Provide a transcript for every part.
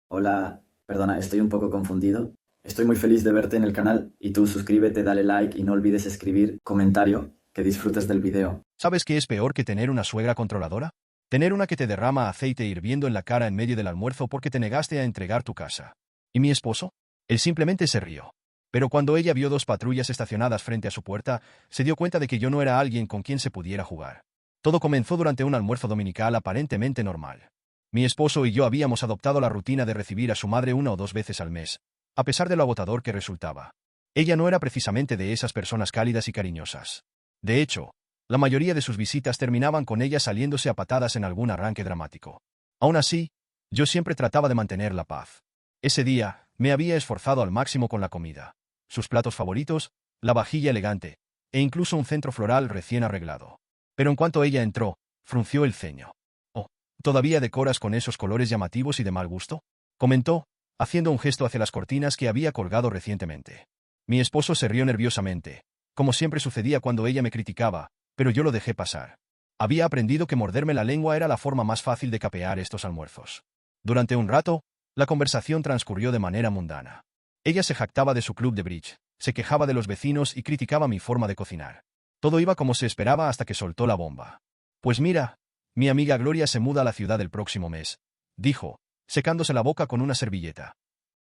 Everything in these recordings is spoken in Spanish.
Hola, perdona, estoy un poco confundido. Estoy muy feliz de verte en el canal y tú suscríbete, dale like y no olvides escribir comentario, que disfrutes del video. ¿Sabes qué es peor que tener una suegra controladora? Tener una que te derrama aceite hirviendo en la cara en medio del almuerzo porque te negaste a entregar tu casa. ¿Y mi esposo? Él simplemente se rió. Pero cuando ella vio dos patrullas estacionadas frente a su puerta, se dio cuenta de que yo no era alguien con quien se pudiera jugar. Todo comenzó durante un almuerzo dominical aparentemente normal. Mi esposo y yo habíamos adoptado la rutina de recibir a su madre una o dos veces al mes, a pesar de lo agotador que resultaba. Ella no era precisamente de esas personas cálidas y cariñosas. De hecho, la mayoría de sus visitas terminaban con ella saliéndose a patadas en algún arranque dramático. Aún así, yo siempre trataba de mantener la paz. Ese día, me había esforzado al máximo con la comida, sus platos favoritos, la vajilla elegante, e incluso un centro floral recién arreglado. Pero en cuanto ella entró, frunció el ceño. «Oh, ¿todavía decoras con esos colores llamativos y de mal gusto?», comentó, haciendo un gesto hacia las cortinas que había colgado recientemente. Mi esposo se rió nerviosamente, como siempre sucedía cuando ella me criticaba, pero yo lo dejé pasar. Había aprendido que morderme la lengua era la forma más fácil de capear estos almuerzos. Durante un rato, la conversación transcurrió de manera mundana. Ella se jactaba de su club de bridge, se quejaba de los vecinos y criticaba mi forma de cocinar. Todo iba como se esperaba hasta que soltó la bomba. «Pues mira, mi amiga Gloria se muda a la ciudad el próximo mes», dijo, secándose la boca con una servilleta.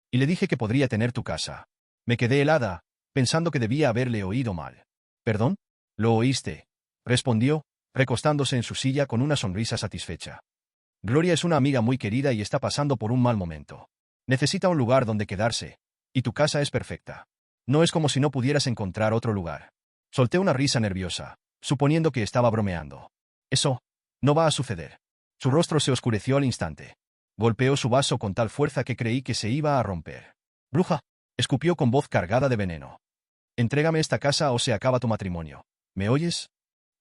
«Y le dije que podría tener tu casa». Me quedé helada, pensando que debía haberle oído mal. «¿Perdón? Lo oíste», respondió, recostándose en su silla con una sonrisa satisfecha. «Gloria es una amiga muy querida y está pasando por un mal momento. Necesita un lugar donde quedarse, y tu casa es perfecta. No es como si no pudieras encontrar otro lugar». Solté una risa nerviosa, suponiendo que estaba bromeando. «Eso no va a suceder». Su rostro se oscureció al instante. Golpeó su vaso con tal fuerza que creí que se iba a romper. «Bruja», escupió con voz cargada de veneno. «Entrégame esta casa o se acaba tu matrimonio. ¿Me oyes?»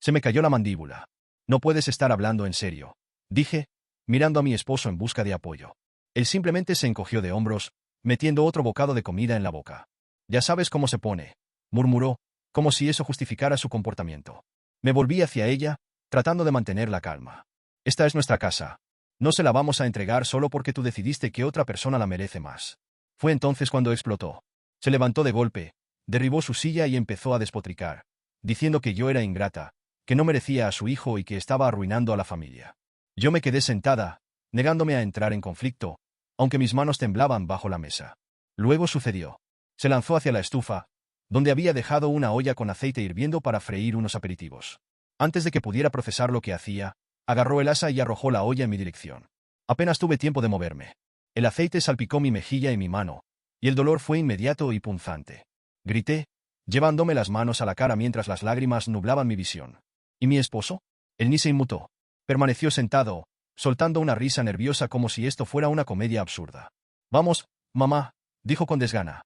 Se me cayó la mandíbula. «No puedes estar hablando en serio», dije, mirando a mi esposo en busca de apoyo. Él simplemente se encogió de hombros, metiendo otro bocado de comida en la boca. «Ya sabes cómo se pone», murmuró, como si eso justificara su comportamiento. Me volví hacia ella, tratando de mantener la calma. «Esta es nuestra casa. No se la vamos a entregar solo porque tú decidiste que otra persona la merece más». Fue entonces cuando explotó. Se levantó de golpe, derribó su silla y empezó a despotricar, diciendo que yo era ingrata, que no merecía a su hijo y que estaba arruinando a la familia. Yo me quedé sentada, negándome a entrar en conflicto, aunque mis manos temblaban bajo la mesa. Luego sucedió. Se lanzó hacia la estufa, donde había dejado una olla con aceite hirviendo para freír unos aperitivos. Antes de que pudiera procesar lo que hacía, agarró el asa y arrojó la olla en mi dirección. Apenas tuve tiempo de moverme. El aceite salpicó mi mejilla y mi mano, y el dolor fue inmediato y punzante. Grité, llevándome las manos a la cara mientras las lágrimas nublaban mi visión. ¿Y mi esposo? Él ni se inmutó. Permaneció sentado, soltando una risa nerviosa como si esto fuera una comedia absurda. «Vamos, mamá», dijo con desgana.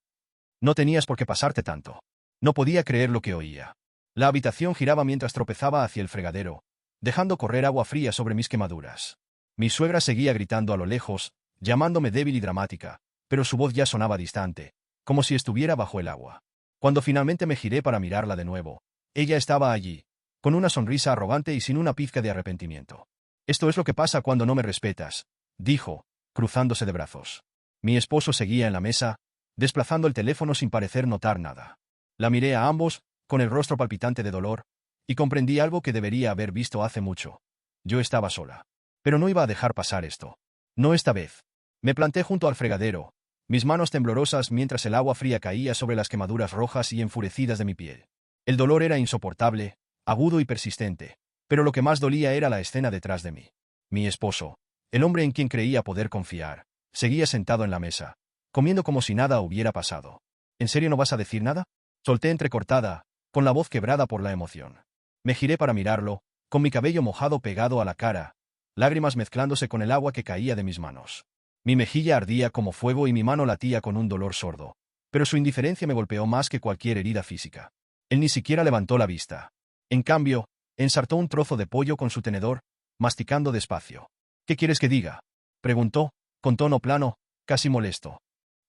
«No tenías por qué pasarte tanto». No podía creer lo que oía. La habitación giraba mientras tropezaba hacia el fregadero, dejando correr agua fría sobre mis quemaduras. Mi suegra seguía gritando a lo lejos, llamándome débil y dramática, pero su voz ya sonaba distante, como si estuviera bajo el agua. Cuando finalmente me giré para mirarla de nuevo, ella estaba allí, con una sonrisa arrogante y sin una pizca de arrepentimiento. «Esto es lo que pasa cuando no me respetas», dijo, cruzándose de brazos. Mi esposo seguía en la mesa, desplazando el teléfono sin parecer notar nada. La miré a ambos, con el rostro palpitante de dolor, y comprendí algo que debería haber visto hace mucho. Yo estaba sola. Pero no iba a dejar pasar esto. No esta vez. Me planté junto al fregadero, mis manos temblorosas mientras el agua fría caía sobre las quemaduras rojas y enfurecidas de mi piel. El dolor era insoportable, agudo y persistente, pero lo que más dolía era la escena detrás de mí. Mi esposo, el hombre en quien creía poder confiar, seguía sentado en la mesa, comiendo como si nada hubiera pasado. «¿En serio no vas a decir nada?», solté entrecortada, con la voz quebrada por la emoción. Me giré para mirarlo, con mi cabello mojado pegado a la cara, lágrimas mezclándose con el agua que caía de mis manos. Mi mejilla ardía como fuego y mi mano latía con un dolor sordo, pero su indiferencia me golpeó más que cualquier herida física. Él ni siquiera levantó la vista. En cambio, ensartó un trozo de pollo con su tenedor, masticando despacio. «¿Qué quieres que diga?», preguntó, con tono plano, casi molesto.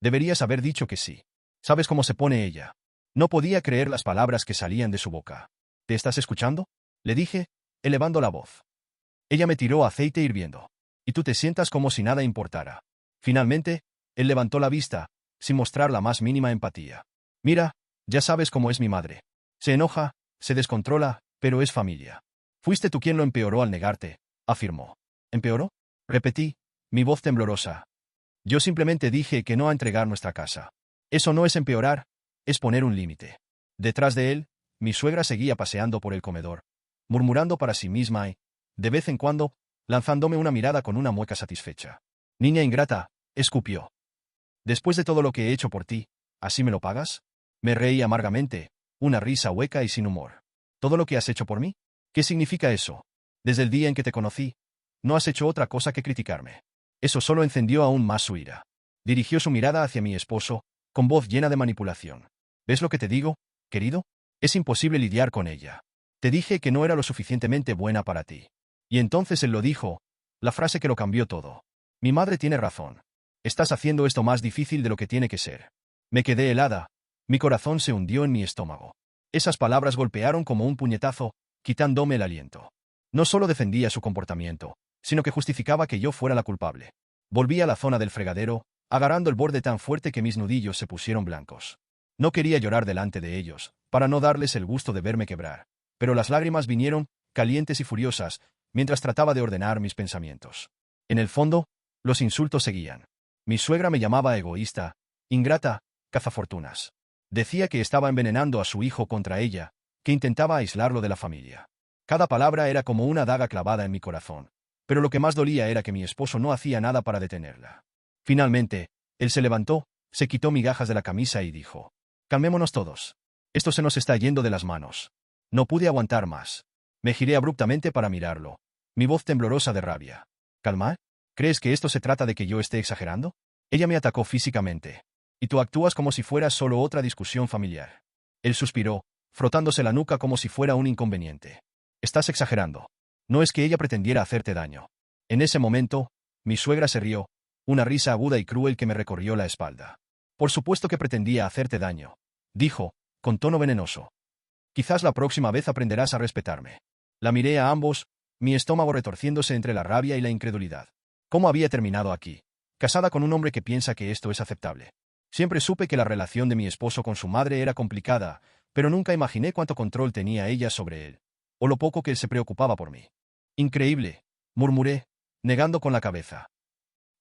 «Deberías haber dicho que sí. ¿Sabes cómo se pone ella?». No podía creer las palabras que salían de su boca. «¿Te estás escuchando?», le dije, elevando la voz. Ella me tiró aceite hirviendo. «Y tú te sientas como si nada importara». Finalmente, él levantó la vista, sin mostrar la más mínima empatía. Mira, ya sabes cómo es mi madre. Se enoja, se descontrola, pero es familia. Fuiste tú quien lo empeoró al negarte, afirmó. ¿Empeoró? Repetí, mi voz temblorosa. Yo simplemente dije que no a entregar nuestra casa. Eso no es empeorar, es poner un límite. Detrás de él, mi suegra seguía paseando por el comedor, murmurando para sí misma y, de vez en cuando, lanzándome una mirada con una mueca satisfecha. Niña ingrata, escupió. Después de todo lo que he hecho por ti, ¿así me lo pagas? Me reí amargamente, una risa hueca y sin humor. ¿Todo lo que has hecho por mí? ¿Qué significa eso? Desde el día en que te conocí, no has hecho otra cosa que criticarme. Eso solo encendió aún más su ira. Dirigió su mirada hacia mi esposo, con voz llena de manipulación. ¿Ves lo que te digo, querido? Es imposible lidiar con ella. Te dije que no era lo suficientemente buena para ti. Y entonces él lo dijo, la frase que lo cambió todo. Mi madre tiene razón. Estás haciendo esto más difícil de lo que tiene que ser. Me quedé helada. Mi corazón se hundió en mi estómago. Esas palabras golpearon como un puñetazo, quitándome el aliento. No solo defendía su comportamiento, sino que justificaba que yo fuera la culpable. Volví a la zona del fregadero, agarrando el borde tan fuerte que mis nudillos se pusieron blancos. No quería llorar delante de ellos, para no darles el gusto de verme quebrar, pero las lágrimas vinieron, calientes y furiosas, mientras trataba de ordenar mis pensamientos. En el fondo, los insultos seguían. Mi suegra me llamaba egoísta, ingrata, cazafortunas. Decía que estaba envenenando a su hijo contra ella, que intentaba aislarlo de la familia. Cada palabra era como una daga clavada en mi corazón, pero lo que más dolía era que mi esposo no hacía nada para detenerla. Finalmente, él se levantó, se quitó migajas de la camisa y dijo: «Calmémonos todos. Esto se nos está yendo de las manos». No pude aguantar más. Me giré abruptamente para mirarlo, mi voz temblorosa de rabia. «¿Calma? ¿Crees que esto se trata de que yo esté exagerando?» Ella me atacó físicamente. «Y tú actúas como si fuera solo otra discusión familiar». Él suspiró, frotándose la nuca como si fuera un inconveniente. «Estás exagerando. No es que ella pretendiera hacerte daño». En ese momento, mi suegra se rió, una risa aguda y cruel que me recorrió la espalda. «Por supuesto que pretendía hacerte daño», dijo, con tono venenoso. «Quizás la próxima vez aprenderás a respetarme». La miré a ambos, mi estómago retorciéndose entre la rabia y la incredulidad. ¿Cómo había terminado aquí? Casada con un hombre que piensa que esto es aceptable. Siempre supe que la relación de mi esposo con su madre era complicada, pero nunca imaginé cuánto control tenía ella sobre él, o lo poco que él se preocupaba por mí. «Increíble», murmuré, negando con la cabeza.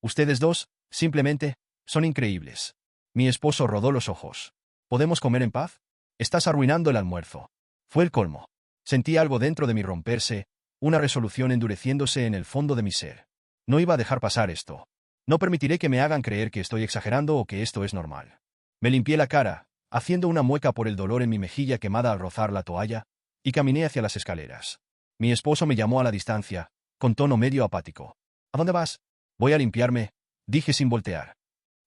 «Ustedes dos, simplemente, son increíbles». Mi esposo rodó los ojos. «¿Podemos comer en paz? Estás arruinando el almuerzo». Fue el colmo. Sentí algo dentro de mí romperse, una resolución endureciéndose en el fondo de mi ser. No iba a dejar pasar esto. No permitiré que me hagan creer que estoy exagerando o que esto es normal. Me limpié la cara, haciendo una mueca por el dolor en mi mejilla quemada al rozar la toalla, y caminé hacia las escaleras. Mi esposo me llamó a la distancia, con tono medio apático. «¿A dónde vas?» «Voy a limpiarme», dije sin voltear.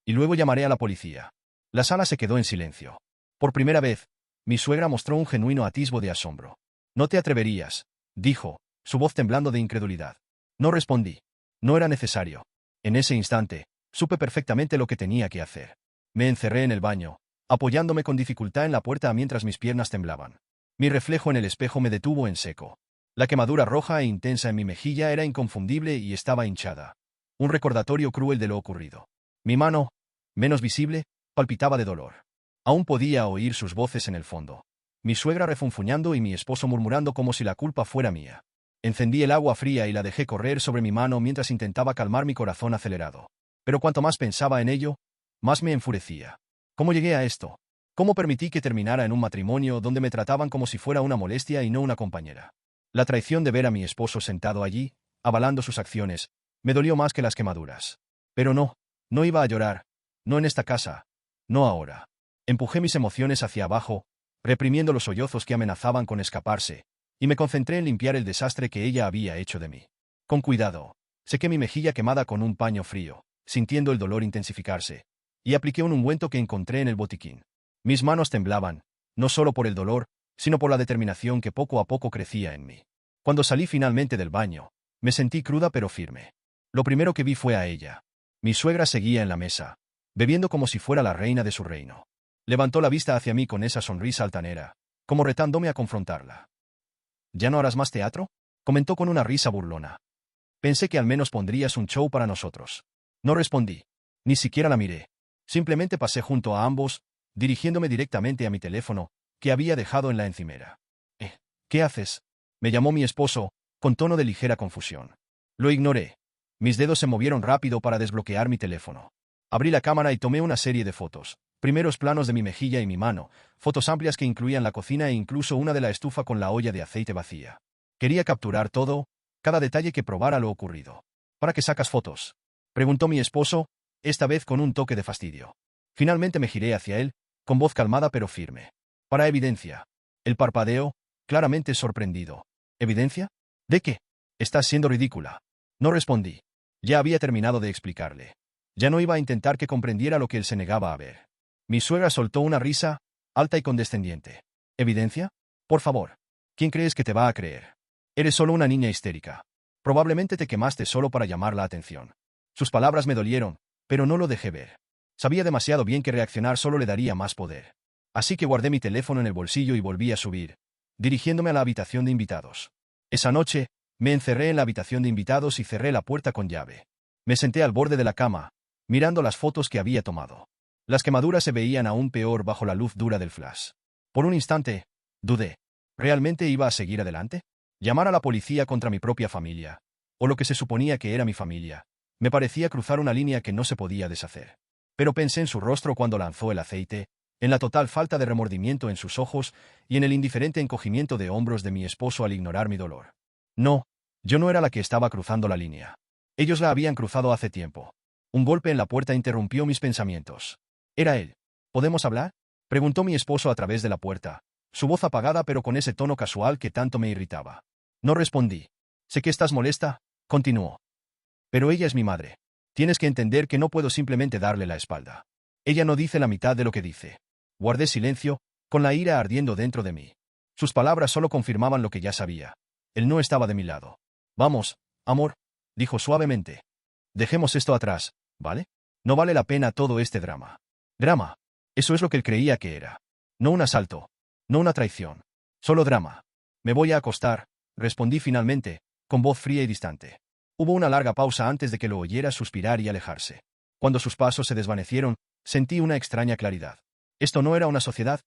«Y luego llamaré a la policía». La sala se quedó en silencio. Por primera vez, mi suegra mostró un genuino atisbo de asombro. «No te atreverías», dijo, su voz temblando de incredulidad. No respondí. No era necesario. En ese instante, supe perfectamente lo que tenía que hacer. Me encerré en el baño, apoyándome con dificultad en la puerta mientras mis piernas temblaban. Mi reflejo en el espejo me detuvo en seco. La quemadura roja e intensa en mi mejilla era inconfundible y estaba hinchada. Un recordatorio cruel de lo ocurrido. Mi mano, menos visible, palpitaba de dolor. Aún podía oír sus voces en el fondo. Mi suegra refunfuñando y mi esposo murmurando como si la culpa fuera mía. Encendí el agua fría y la dejé correr sobre mi mano mientras intentaba calmar mi corazón acelerado. Pero cuanto más pensaba en ello, más me enfurecía. ¿Cómo llegué a esto? ¿Cómo permití que terminara en un matrimonio donde me trataban como si fuera una molestia y no una compañera? La traición de ver a mi esposo sentado allí, avalando sus acciones, me dolió más que las quemaduras. Pero no iba a llorar, no en esta casa, no ahora. Empujé mis emociones hacia abajo, reprimiendo los sollozos que amenazaban con escaparse, y me concentré en limpiar el desastre que ella había hecho de mí. Con cuidado, sequé mi mejilla quemada con un paño frío, sintiendo el dolor intensificarse, y apliqué un ungüento que encontré en el botiquín. Mis manos temblaban, no solo por el dolor, sino por la determinación que poco a poco crecía en mí. Cuando salí finalmente del baño, me sentí cruda pero firme. Lo primero que vi fue a ella. Mi suegra seguía en la mesa, bebiendo como si fuera la reina de su reino. Levantó la vista hacia mí con esa sonrisa altanera, como retándome a confrontarla. «¿Ya no harás más teatro?», comentó con una risa burlona. «Pensé que al menos pondrías un show para nosotros». No respondí. Ni siquiera la miré. Simplemente pasé junto a ambos, dirigiéndome directamente a mi teléfono, que había dejado en la encimera. ¿Qué haces? Me llamó mi esposo, con tono de ligera confusión. Lo ignoré. Mis dedos se movieron rápido para desbloquear mi teléfono. Abrí la cámara y tomé una serie de fotos. Primeros planos de mi mejilla y mi mano, fotos amplias que incluían la cocina e incluso una de la estufa con la olla de aceite vacía. Quería capturar todo, cada detalle que probara lo ocurrido. ¿Para qué sacas fotos?, preguntó mi esposo, esta vez con un toque de fastidio. Finalmente me giré hacia él, con voz calmada pero firme. Para evidencia. El parpadeo, claramente sorprendido. ¿Evidencia? ¿De qué? Estás siendo ridícula. No respondí. Ya había terminado de explicarle. Ya no iba a intentar que comprendiera lo que él se negaba a ver. Mi suegra soltó una risa, alta y condescendiente. ¿Evidencia? Por favor. ¿Quién crees que te va a creer? Eres solo una niña histérica. Probablemente te quemaste solo para llamar la atención. Sus palabras me dolieron, pero no lo dejé ver. Sabía demasiado bien que reaccionar solo le daría más poder. Así que guardé mi teléfono en el bolsillo y volví a subir, dirigiéndome a la habitación de invitados. Esa noche, me encerré en la habitación de invitados y cerré la puerta con llave. Me senté al borde de la cama, mirando las fotos que había tomado. Las quemaduras se veían aún peor bajo la luz dura del flash. Por un instante, dudé. ¿Realmente iba a seguir adelante? ¿Llamar a la policía contra mi propia familia? O lo que se suponía que era mi familia. Me parecía cruzar una línea que no se podía deshacer. Pero pensé en su rostro cuando lanzó el aceite, en la total falta de remordimiento en sus ojos y en el indiferente encogimiento de hombros de mi esposo al ignorar mi dolor. No, yo no era la que estaba cruzando la línea. Ellos la habían cruzado hace tiempo. Un golpe en la puerta interrumpió mis pensamientos. Era él. ¿Podemos hablar?, preguntó mi esposo a través de la puerta, su voz apagada pero con ese tono casual que tanto me irritaba. No respondí. Sé que estás molesta, continuó. Pero ella es mi madre. Tienes que entender que no puedo simplemente darle la espalda. Ella no dice la mitad de lo que dice. Guardé silencio, con la ira ardiendo dentro de mí. Sus palabras solo confirmaban lo que ya sabía. Él no estaba de mi lado. Vamos, amor, dijo suavemente. Dejemos esto atrás, ¿vale? No vale la pena todo este drama. Drama. Eso es lo que él creía que era. No un asalto. No una traición. Solo drama. Me voy a acostar, respondí finalmente, con voz fría y distante. Hubo una larga pausa antes de que lo oyera suspirar y alejarse. Cuando sus pasos se desvanecieron, sentí una extraña claridad. Esto no era una sociedad,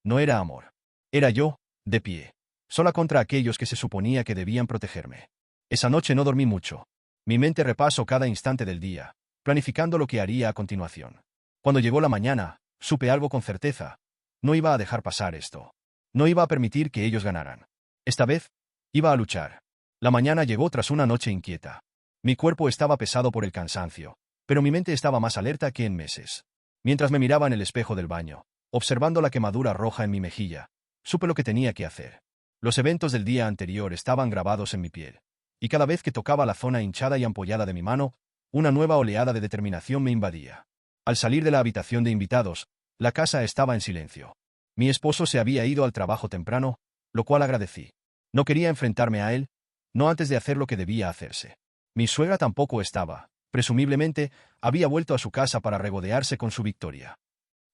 no era amor. Era yo, de pie, sola contra aquellos que se suponía que debían protegerme. Esa noche no dormí mucho. Mi mente repasó cada instante del día, planificando lo que haría a continuación. Cuando llegó la mañana, supe algo con certeza. No iba a dejar pasar esto. No iba a permitir que ellos ganaran. Esta vez, iba a luchar. La mañana llegó tras una noche inquieta. Mi cuerpo estaba pesado por el cansancio, pero mi mente estaba más alerta que en meses. Mientras me miraba en el espejo del baño, observando la quemadura roja en mi mejilla, supe lo que tenía que hacer. Los eventos del día anterior estaban grabados en mi piel, y cada vez que tocaba la zona hinchada y ampollada de mi mano, una nueva oleada de determinación me invadía. Al salir de la habitación de invitados, la casa estaba en silencio. Mi esposo se había ido al trabajo temprano, lo cual agradecí. No quería enfrentarme a él, no antes de hacer lo que debía hacerse. Mi suegra tampoco estaba. Presumiblemente, había vuelto a su casa para regodearse con su victoria.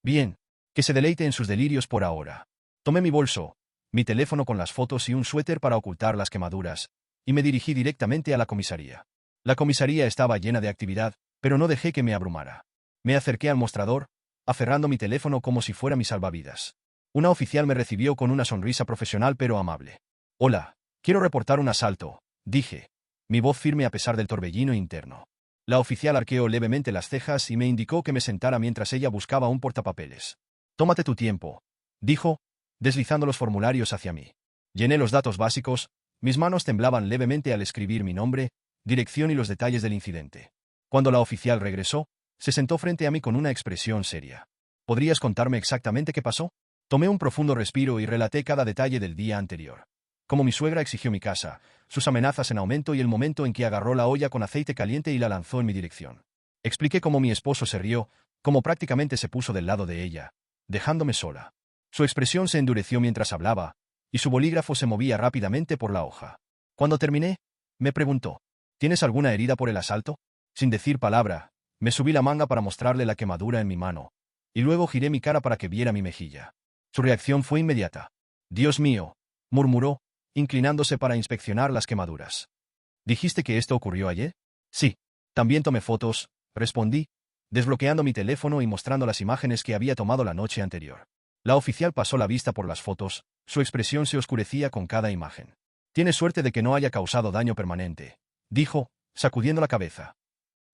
Bien, que se deleite en sus delirios por ahora. Tomé mi bolso, mi teléfono con las fotos y un suéter para ocultar las quemaduras, y me dirigí directamente a la comisaría. La comisaría estaba llena de actividad, pero no dejé que me abrumara. Me acerqué al mostrador, aferrando mi teléfono como si fuera mi salvavidas. Una oficial me recibió con una sonrisa profesional pero amable. Hola, quiero reportar un asalto, dije, mi voz firme a pesar del torbellino interno. La oficial arqueó levemente las cejas y me indicó que me sentara mientras ella buscaba un portapapeles. Tómate tu tiempo, dijo, deslizando los formularios hacia mí. Llené los datos básicos, mis manos temblaban levemente al escribir mi nombre, dirección y los detalles del incidente. Cuando la oficial regresó, se sentó frente a mí con una expresión seria. ¿Podrías contarme exactamente qué pasó? Tomé un profundo respiro y relaté cada detalle del día anterior. Como mi suegra exigió mi casa, sus amenazas en aumento y el momento en que agarró la olla con aceite caliente y la lanzó en mi dirección. Expliqué cómo mi esposo se rió, cómo prácticamente se puso del lado de ella, dejándome sola. Su expresión se endureció mientras hablaba, y su bolígrafo se movía rápidamente por la hoja. Cuando terminé, me preguntó, ¿tienes alguna herida por el asalto? Sin decir palabra, me subí la manga para mostrarle la quemadura en mi mano, y luego giré mi cara para que viera mi mejilla. Su reacción fue inmediata. Dios mío, murmuró, inclinándose para inspeccionar las quemaduras. ¿Dijiste que esto ocurrió ayer? Sí. También tomé fotos, respondí, desbloqueando mi teléfono y mostrando las imágenes que había tomado la noche anterior. La oficial pasó la vista por las fotos, su expresión se oscurecía con cada imagen. «Tienes suerte de que no haya causado daño permanente», dijo, sacudiendo la cabeza.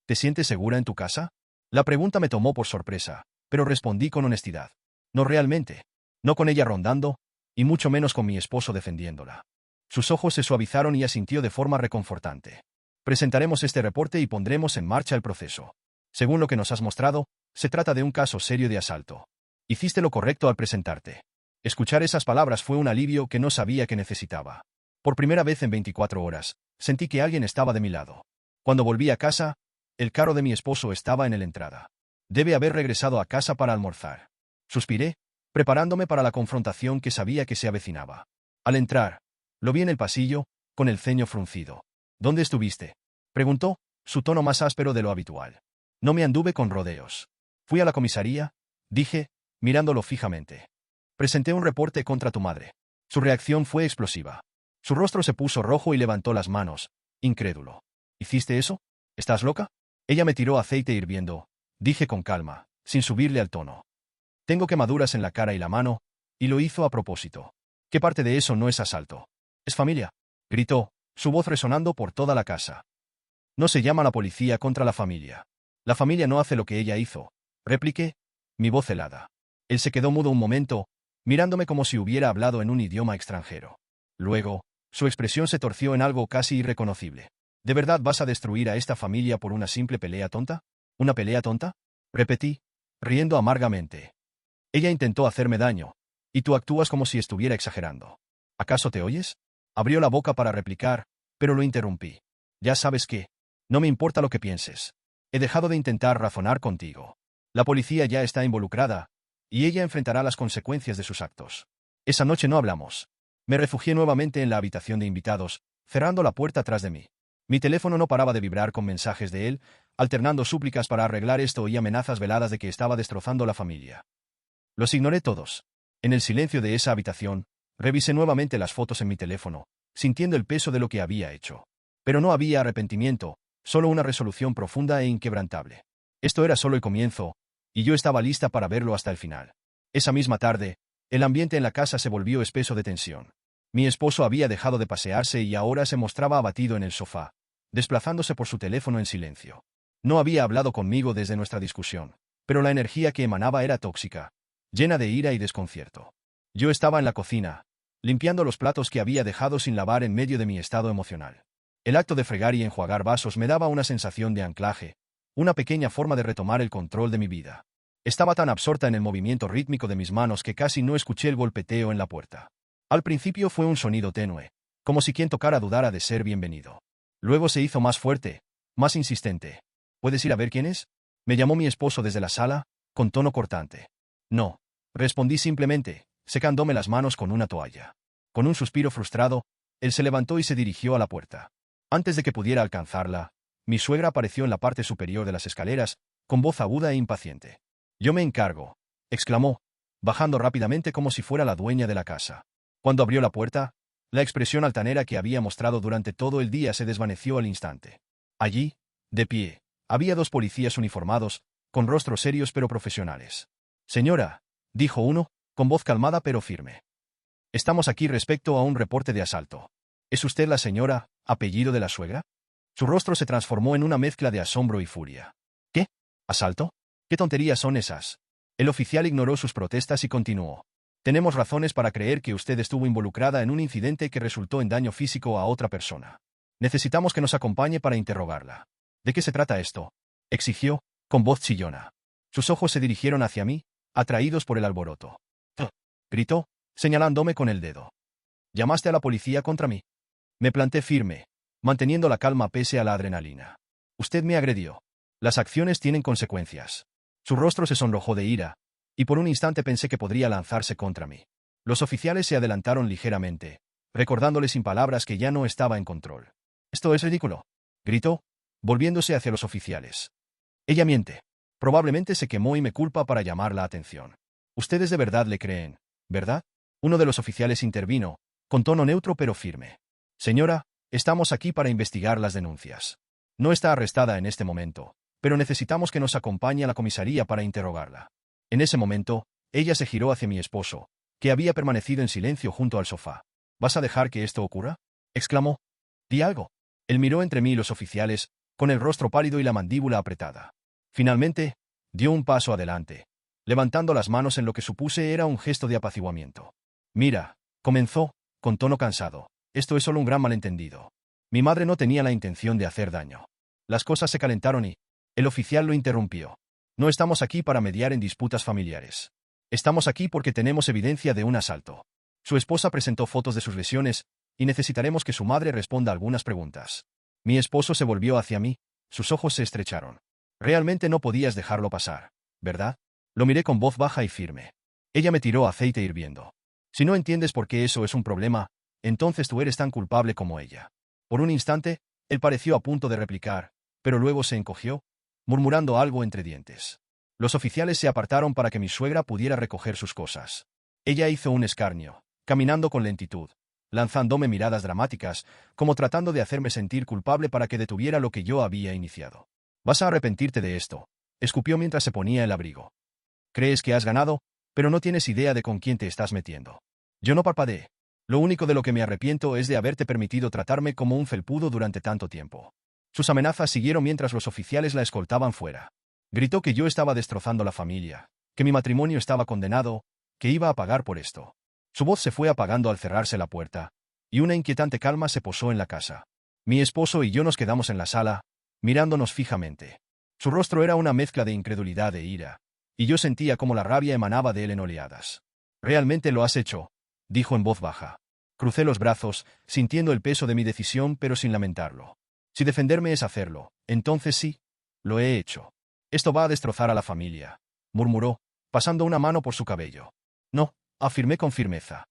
«¿Te sientes segura en tu casa?» La pregunta me tomó por sorpresa, pero respondí con honestidad. No realmente. No con ella rondando, y mucho menos con mi esposo defendiéndola. Sus ojos se suavizaron y asintió de forma reconfortante. Presentaremos este reporte y pondremos en marcha el proceso. Según lo que nos has mostrado, se trata de un caso serio de asalto. Hiciste lo correcto al presentarte. Escuchar esas palabras fue un alivio que no sabía que necesitaba. Por primera vez en 24 horas, sentí que alguien estaba de mi lado. Cuando volví a casa, el carro de mi esposo estaba en la entrada. Debe haber regresado a casa para almorzar. Suspiré, preparándome para la confrontación que sabía que se avecinaba. Al entrar, lo vi en el pasillo, con el ceño fruncido. «¿Dónde estuviste?», preguntó, su tono más áspero de lo habitual. «No me anduve con rodeos. Fui a la comisaría», dije, mirándolo fijamente. «Presenté un reporte contra tu madre». Su reacción fue explosiva. Su rostro se puso rojo y levantó las manos, incrédulo. «¿Hiciste eso? ¿Estás loca?» Ella me tiró aceite hirviendo, dije con calma, sin subirle al tono. «Tengo quemaduras en la cara y la mano, y lo hizo a propósito. ¿Qué parte de eso no es asalto? Es familia», gritó, su voz resonando por toda la casa. «No se llama la policía contra la familia. La familia no hace lo que ella hizo», repliqué, mi voz helada. Él se quedó mudo un momento, mirándome como si hubiera hablado en un idioma extranjero. Luego, su expresión se torció en algo casi irreconocible. «¿De verdad vas a destruir a esta familia por una simple pelea tonta? ¿Una pelea tonta?», repetí, riendo amargamente. «Ella intentó hacerme daño, y tú actúas como si estuviera exagerando. ¿Acaso te oyes?». Abrió la boca para replicar, pero lo interrumpí. «Ya sabes qué. No me importa lo que pienses. He dejado de intentar razonar contigo. La policía ya está involucrada, y ella enfrentará las consecuencias de sus actos. Esa noche no hablamos. Me refugié nuevamente en la habitación de invitados, cerrando la puerta tras de mí. Mi teléfono no paraba de vibrar con mensajes de él, alternando súplicas para arreglar esto y amenazas veladas de que estaba destrozando la familia. Los ignoré todos. En el silencio de esa habitación, revisé nuevamente las fotos en mi teléfono, sintiendo el peso de lo que había hecho. Pero no había arrepentimiento, solo una resolución profunda e inquebrantable. Esto era solo el comienzo, y yo estaba lista para verlo hasta el final. Esa misma tarde, el ambiente en la casa se volvió espeso de tensión. Mi esposo había dejado de pasearse y ahora se mostraba abatido en el sofá, desplazándose por su teléfono en silencio. No había hablado conmigo desde nuestra discusión, pero la energía que emanaba era tóxica, llena de ira y desconcierto. Yo estaba en la cocina, limpiando los platos que había dejado sin lavar en medio de mi estado emocional. El acto de fregar y enjuagar vasos me daba una sensación de anclaje, una pequeña forma de retomar el control de mi vida. Estaba tan absorta en el movimiento rítmico de mis manos que casi no escuché el golpeteo en la puerta. Al principio fue un sonido tenue, como si quien tocara dudara de ser bienvenido. Luego se hizo más fuerte, más insistente. «¿Puedes ir a ver quién es?», me llamó mi esposo desde la sala, con tono cortante. «No», respondí simplemente, secándome las manos con una toalla. Con un suspiro frustrado, él se levantó y se dirigió a la puerta. Antes de que pudiera alcanzarla, mi suegra apareció en la parte superior de las escaleras, con voz aguda e impaciente. «Yo me encargo», exclamó, bajando rápidamente como si fuera la dueña de la casa. Cuando abrió la puerta, la expresión altanera que había mostrado durante todo el día se desvaneció al instante. Allí, de pie, había dos policías uniformados, con rostros serios pero profesionales. «Señora», dijo uno, con voz calmada pero firme. «Estamos aquí respecto a un reporte de asalto. ¿Es usted la señora, apellido de la suegra?». Su rostro se transformó en una mezcla de asombro y furia. «¿Qué? ¿Asalto? ¿Qué tonterías son esas?». El oficial ignoró sus protestas y continuó. «Tenemos razones para creer que usted estuvo involucrada en un incidente que resultó en daño físico a otra persona. Necesitamos que nos acompañe para interrogarla». «¿De qué se trata esto?», exigió, con voz chillona. Sus ojos se dirigieron hacia mí, atraídos por el alboroto. Gritó, señalándome con el dedo. «¿Llamaste a la policía contra mí?». Me planté firme, manteniendo la calma pese a la adrenalina. «Usted me agredió. Las acciones tienen consecuencias». Su rostro se sonrojó de ira, y por un instante pensé que podría lanzarse contra mí. Los oficiales se adelantaron ligeramente, recordándole sin palabras que ya no estaba en control. «Esto es ridículo», gritó, volviéndose hacia los oficiales. «Ella miente. Probablemente se quemó y me culpa para llamar la atención. Ustedes de verdad le creen, ¿verdad?». Uno de los oficiales intervino, con tono neutro pero firme. «Señora, estamos aquí para investigar las denuncias. No está arrestada en este momento, pero necesitamos que nos acompañe a la comisaría para interrogarla. En ese momento, ella se giró hacia mi esposo, que había permanecido en silencio junto al sofá. ¿Vas a dejar que esto ocurra?, exclamó. Di algo. Él miró entre mí y los oficiales, con el rostro pálido y la mandíbula apretada. Finalmente, dio un paso adelante, levantando las manos en lo que supuse era un gesto de apaciguamiento. Mira, comenzó, con tono cansado, esto es solo un gran malentendido. Mi madre no tenía la intención de hacer daño. Las cosas se calentaron y el oficial lo interrumpió. No estamos aquí para mediar en disputas familiares. Estamos aquí porque tenemos evidencia de un asalto. Su esposa presentó fotos de sus lesiones, y necesitaremos que su madre responda algunas preguntas. Mi esposo se volvió hacia mí, sus ojos se estrecharon. Realmente no podías dejarlo pasar, ¿verdad? Lo miré con voz baja y firme. Ella me tiró aceite hirviendo. Si no entiendes por qué eso es un problema, entonces tú eres tan culpable como ella. Por un instante, él pareció a punto de replicar, pero luego se encogió, murmurando algo entre dientes. Los oficiales se apartaron para que mi suegra pudiera recoger sus cosas. Ella hizo un escarnio, caminando con lentitud, lanzándome miradas dramáticas, como tratando de hacerme sentir culpable para que detuviera lo que yo había iniciado. Vas a arrepentirte de esto, escupió mientras se ponía el abrigo. Crees que has ganado, pero no tienes idea de con quién te estás metiendo. Yo no parpadeé. Lo único de lo que me arrepiento es de haberte permitido tratarme como un felpudo durante tanto tiempo. Sus amenazas siguieron mientras los oficiales la escoltaban fuera. Gritó que yo estaba destrozando la familia, que mi matrimonio estaba condenado, que iba a pagar por esto. Su voz se fue apagando al cerrarse la puerta, y una inquietante calma se posó en la casa. Mi esposo y yo nos quedamos en la sala, mirándonos fijamente. Su rostro era una mezcla de incredulidad e ira, y yo sentía como la rabia emanaba de él en oleadas. «¿Realmente lo has hecho?», dijo en voz baja. Crucé los brazos, sintiendo el peso de mi decisión pero sin lamentarlo. Si defenderme es hacerlo, entonces sí, lo he hecho. Esto va a destrozar a la familia, murmuró, pasando una mano por su cabello. No, afirmé con firmeza.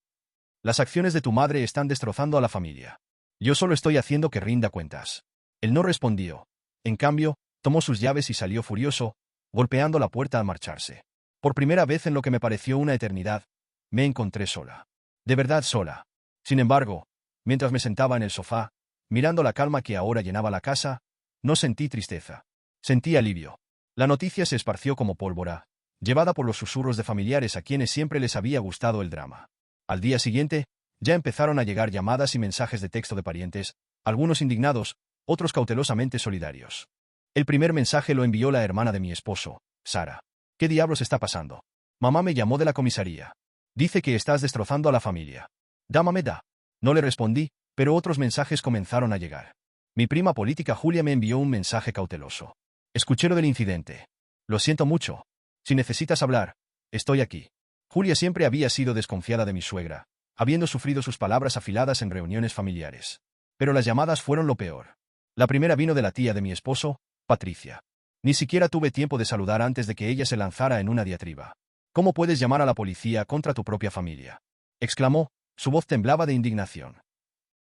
Las acciones de tu madre están destrozando a la familia. Yo solo estoy haciendo que rinda cuentas. Él no respondió. En cambio, tomó sus llaves y salió furioso, golpeando la puerta al marcharse. Por primera vez en lo que me pareció una eternidad, me encontré sola. De verdad sola. Sin embargo, mientras me sentaba en el sofá, mirando la calma que ahora llenaba la casa, no sentí tristeza. Sentí alivio. La noticia se esparció como pólvora, llevada por los susurros de familiares a quienes siempre les había gustado el drama. Al día siguiente, ya empezaron a llegar llamadas y mensajes de texto de parientes, algunos indignados, otros cautelosamente solidarios. El primer mensaje lo envió la hermana de mi esposo, Sara. ¿Qué diablos está pasando? Mamá me llamó de la comisaría. Dice que estás destrozando a la familia. Dámame da. No le respondí, pero otros mensajes comenzaron a llegar. Mi prima política Julia me envió un mensaje cauteloso. Escuché lo del incidente. Lo siento mucho. Si necesitas hablar, estoy aquí. Julia siempre había sido desconfiada de mi suegra, habiendo sufrido sus palabras afiladas en reuniones familiares. Pero las llamadas fueron lo peor. La primera vino de la tía de mi esposo, Patricia. Ni siquiera tuve tiempo de saludar antes de que ella se lanzara en una diatriba. ¿Cómo puedes llamar a la policía contra tu propia familia?, exclamó, su voz temblaba de indignación.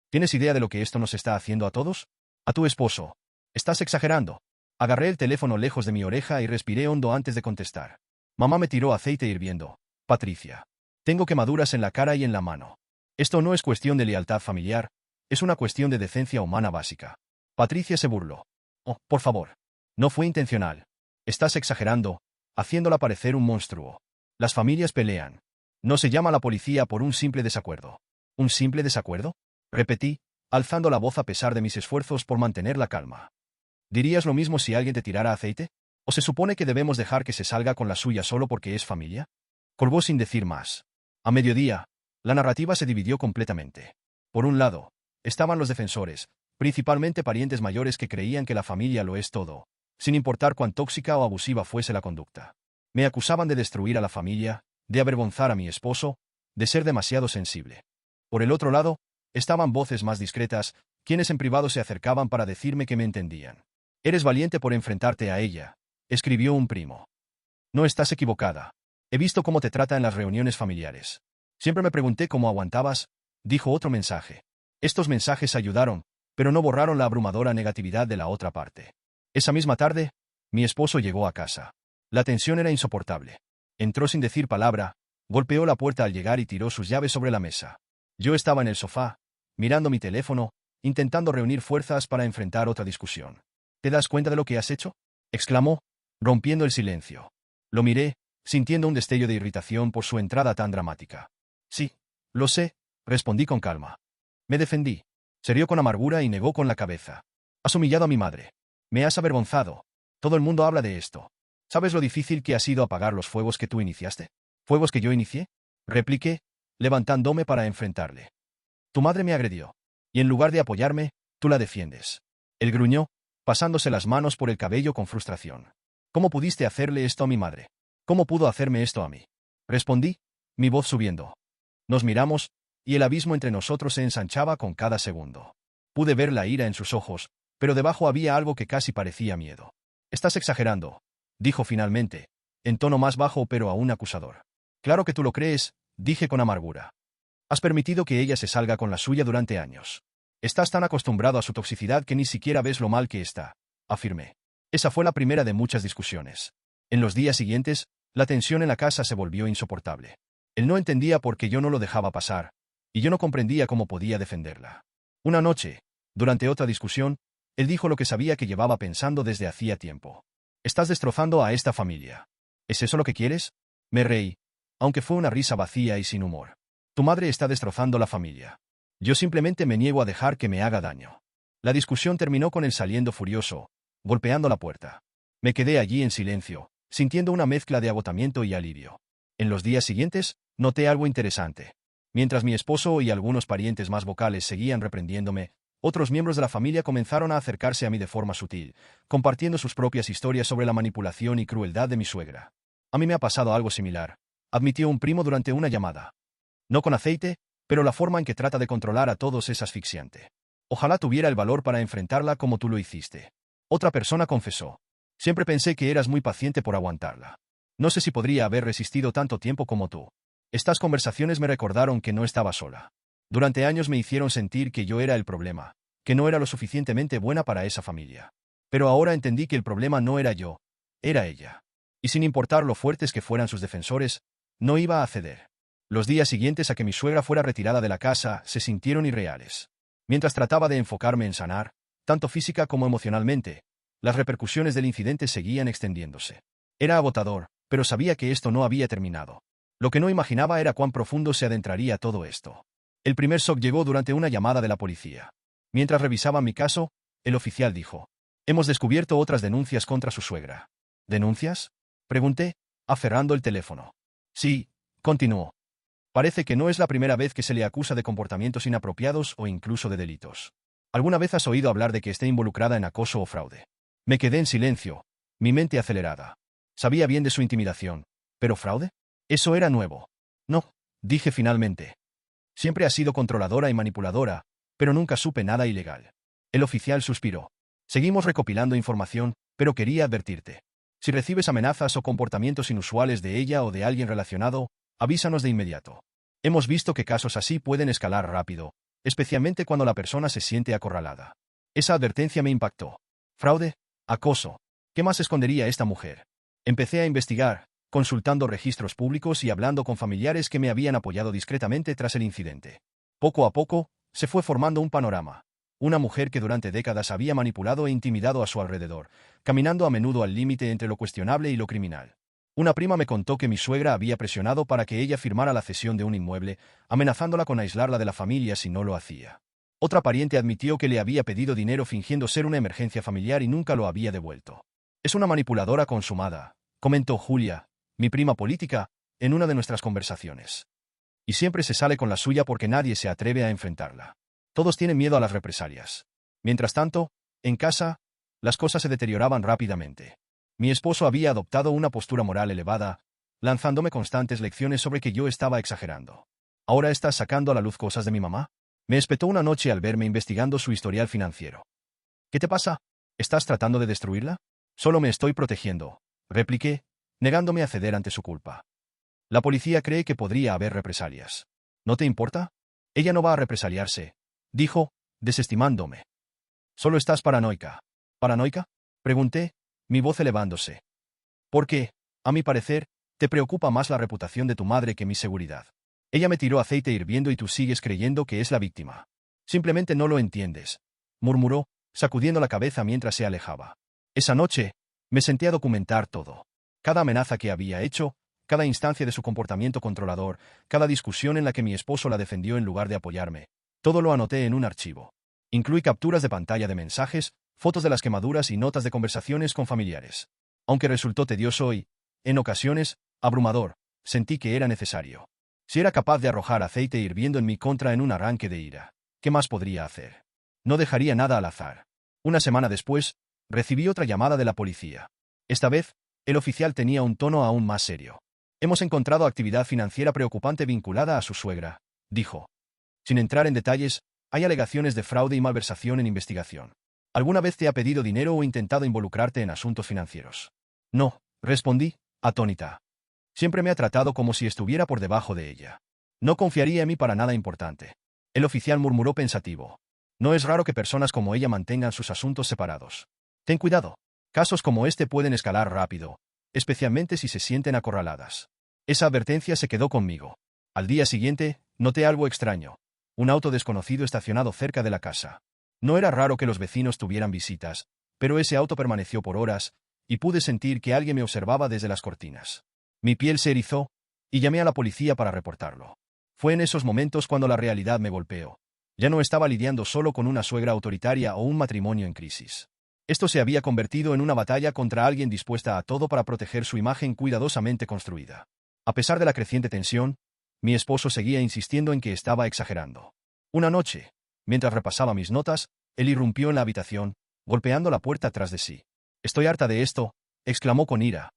¿Tienes idea de lo que esto nos está haciendo a todos? A tu esposo. Estás exagerando. Agarré el teléfono lejos de mi oreja y respiré hondo antes de contestar. Mamá me tiró aceite hirviendo. Patricia. Tengo quemaduras en la cara y en la mano. Esto no es cuestión de lealtad familiar, es una cuestión de decencia humana básica. Patricia se burló. Oh, por favor. No fue intencional. Estás exagerando, haciéndola parecer un monstruo. Las familias pelean. No se llama a la policía por un simple desacuerdo. ¿Un simple desacuerdo?, repetí, alzando la voz a pesar de mis esfuerzos por mantener la calma. ¿Dirías lo mismo si alguien te tirara aceite? ¿O se supone que debemos dejar que se salga con la suya solo porque es familia? Colgó sin decir más. A mediodía, la narrativa se dividió completamente. Por un lado, estaban los defensores, principalmente parientes mayores que creían que la familia lo es todo, sin importar cuán tóxica o abusiva fuese la conducta. Me acusaban de destruir a la familia, de avergonzar a mi esposo, de ser demasiado sensible. Por el otro lado, estaban voces más discretas, quienes en privado se acercaban para decirme que me entendían. Eres valiente por enfrentarte a ella, escribió un primo. No estás equivocada. He visto cómo te trata en las reuniones familiares. Siempre me pregunté cómo aguantabas, dijo otro mensaje. Estos mensajes ayudaron, pero no borraron la abrumadora negatividad de la otra parte. Esa misma tarde, mi esposo llegó a casa. La tensión era insoportable. Entró sin decir palabra, golpeó la puerta al llegar y tiró sus llaves sobre la mesa. Yo estaba en el sofá, mirando mi teléfono, intentando reunir fuerzas para enfrentar otra discusión. ¿Te das cuenta de lo que has hecho? exclamó, rompiendo el silencio. Lo miré, sintiendo un destello de irritación por su entrada tan dramática. Sí, lo sé, respondí con calma. Me defendí. Se rió con amargura y negó con la cabeza. Has humillado a mi madre. Me has avergonzado. Todo el mundo habla de esto. ¿Sabes lo difícil que ha sido apagar los fuegos que tú iniciaste? ¿Fuegos que yo inicié? Repliqué, levantándome para enfrentarle. Tu madre me agredió. Y en lugar de apoyarme, tú la defiendes. Él gruñó, pasándose las manos por el cabello con frustración. ¿Cómo pudiste hacerle esto a mi madre? ¿Cómo pudo hacerme esto a mí? Respondí, mi voz subiendo. Nos miramos, y el abismo entre nosotros se ensanchaba con cada segundo. Pude ver la ira en sus ojos, pero debajo había algo que casi parecía miedo. Estás exagerando, dijo finalmente, en tono más bajo pero aún acusador. Claro que tú lo crees, dije con amargura. Has permitido que ella se salga con la suya durante años. Estás tan acostumbrado a su toxicidad que ni siquiera ves lo mal que está, afirmé. Esa fue la primera de muchas discusiones. En los días siguientes, la tensión en la casa se volvió insoportable. Él no entendía por qué yo no lo dejaba pasar, y yo no comprendía cómo podía defenderla. Una noche, durante otra discusión, él dijo lo que sabía que llevaba pensando desde hacía tiempo. Estás destrozando a esta familia. ¿Es eso lo que quieres? Me reí, aunque fue una risa vacía y sin humor. Tu madre está destrozando la familia. Yo simplemente me niego a dejar que me haga daño. La discusión terminó con él saliendo furioso, golpeando la puerta. Me quedé allí en silencio, sintiendo una mezcla de agotamiento y alivio. En los días siguientes, noté algo interesante. Mientras mi esposo y algunos parientes más vocales seguían reprendiéndome, otros miembros de la familia comenzaron a acercarse a mí de forma sutil, compartiendo sus propias historias sobre la manipulación y crueldad de mi suegra. A mí me ha pasado algo similar, admitió un primo durante una llamada. No con aceite, pero la forma en que trata de controlar a todos es asfixiante. Ojalá tuviera el valor para enfrentarla como tú lo hiciste. Otra persona confesó. Siempre pensé que eras muy paciente por aguantarla. No sé si podría haber resistido tanto tiempo como tú. Estas conversaciones me recordaron que no estaba sola. Durante años me hicieron sentir que yo era el problema, que no era lo suficientemente buena para esa familia. Pero ahora entendí que el problema no era yo, era ella. Y sin importar lo fuertes que fueran sus defensores, no iba a ceder. Los días siguientes a que mi suegra fuera retirada de la casa se sintieron irreales. Mientras trataba de enfocarme en sanar, tanto física como emocionalmente, las repercusiones del incidente seguían extendiéndose. Era agotador, pero sabía que esto no había terminado. Lo que no imaginaba era cuán profundo se adentraría todo esto. El primer shock llegó durante una llamada de la policía. Mientras revisaban mi caso, el oficial dijo: «Hemos descubierto otras denuncias contra su suegra». ¿Denuncias?, pregunté, aferrando el teléfono. «Sí», continuó. «Parece que no es la primera vez que se le acusa de comportamientos inapropiados o incluso de delitos. ¿Alguna vez has oído hablar de que esté involucrada en acoso o fraude?». Me quedé en silencio, mi mente acelerada. Sabía bien de su intimidación, ¿pero fraude? Eso era nuevo. No, dije finalmente. Siempre ha sido controladora y manipuladora, pero nunca supe nada ilegal. El oficial suspiró. Seguimos recopilando información, pero quería advertirte. Si recibes amenazas o comportamientos inusuales de ella o de alguien relacionado, avísanos de inmediato. Hemos visto que casos así pueden escalar rápido, especialmente cuando la persona se siente acorralada. Esa advertencia me impactó. Fraude, acoso. ¿Qué más escondería esta mujer? Empecé a investigar, consultando registros públicos y hablando con familiares que me habían apoyado discretamente tras el incidente. Poco a poco, se fue formando un panorama. Una mujer que durante décadas había manipulado e intimidado a su alrededor, caminando a menudo al límite entre lo cuestionable y lo criminal. Una prima me contó que mi suegra había presionado para que ella firmara la cesión de un inmueble, amenazándola con aislarla de la familia si no lo hacía. Otra pariente admitió que le había pedido dinero fingiendo ser una emergencia familiar y nunca lo había devuelto. «Es una manipuladora consumada», comentó Julia, mi prima política, en una de nuestras conversaciones. «Y siempre se sale con la suya porque nadie se atreve a enfrentarla. Todos tienen miedo a las represalias». Mientras tanto, en casa, las cosas se deterioraban rápidamente. Mi esposo había adoptado una postura moral elevada, lanzándome constantes lecciones sobre que yo estaba exagerando. «¿Ahora estás sacando a la luz cosas de mi mamá?», me espetó una noche al verme investigando su historial financiero. «¿Qué te pasa? ¿Estás tratando de destruirla?». «Solo me estoy protegiendo», repliqué, negándome a ceder ante su culpa. «La policía cree que podría haber represalias. ¿No te importa?». «Ella no va a represaliarse», dijo, desestimándome. «Solo estás paranoica». «¿Paranoica?», pregunté, mi voz elevándose. «Porque, a mi parecer, te preocupa más la reputación de tu madre que mi seguridad. Ella me tiró aceite hirviendo y tú sigues creyendo que es la víctima. Simplemente no lo entiendes», murmuró, sacudiendo la cabeza mientras se alejaba. Esa noche, Me senté a documentar todo. Cada amenaza que había hecho, cada instancia de su comportamiento controlador, cada discusión en la que mi esposo la defendió en lugar de apoyarme. Todo lo anoté en un archivo. Incluí capturas de pantalla de mensajes, fotos de las quemaduras y notas de conversaciones con familiares. Aunque resultó tedioso y, en ocasiones, abrumador, sentí que era necesario. Si era capaz de arrojar aceite hirviendo en mi contra en un arranque de ira, ¿qué más podría hacer? No dejaría nada al azar. Una semana después, recibí otra llamada de la policía. Esta vez, el oficial tenía un tono aún más serio. Hemos encontrado actividad financiera preocupante vinculada a su suegra, dijo. Sin entrar en detalles, hay alegaciones de fraude y malversación en investigación. ¿Alguna vez te ha pedido dinero o intentado involucrarte en asuntos financieros? No, respondí, atónita. Siempre me ha tratado como si estuviera por debajo de ella. No confiaría en mí para nada importante. El oficial murmuró pensativo. No es raro que personas como ella mantengan sus asuntos separados. Ten cuidado. Casos como este pueden escalar rápido, especialmente si se sienten acorraladas. Esa advertencia se quedó conmigo. Al día siguiente, noté algo extraño. Un auto desconocido estacionado cerca de la casa. No era raro que los vecinos tuvieran visitas, pero ese auto permaneció por horas, y pude sentir que alguien me observaba desde las cortinas. Mi piel se erizó, y llamé a la policía para reportarlo. Fue en esos momentos cuando la realidad me golpeó. Ya no estaba lidiando solo con una suegra autoritaria o un matrimonio en crisis. Esto se había convertido en una batalla contra alguien dispuesta a todo para proteger su imagen cuidadosamente construida. A pesar de la creciente tensión, mi esposo seguía insistiendo en que estaba exagerando. Una noche, mientras repasaba mis notas, él irrumpió en la habitación, golpeando la puerta tras de sí. «Estoy harta de esto», exclamó con ira.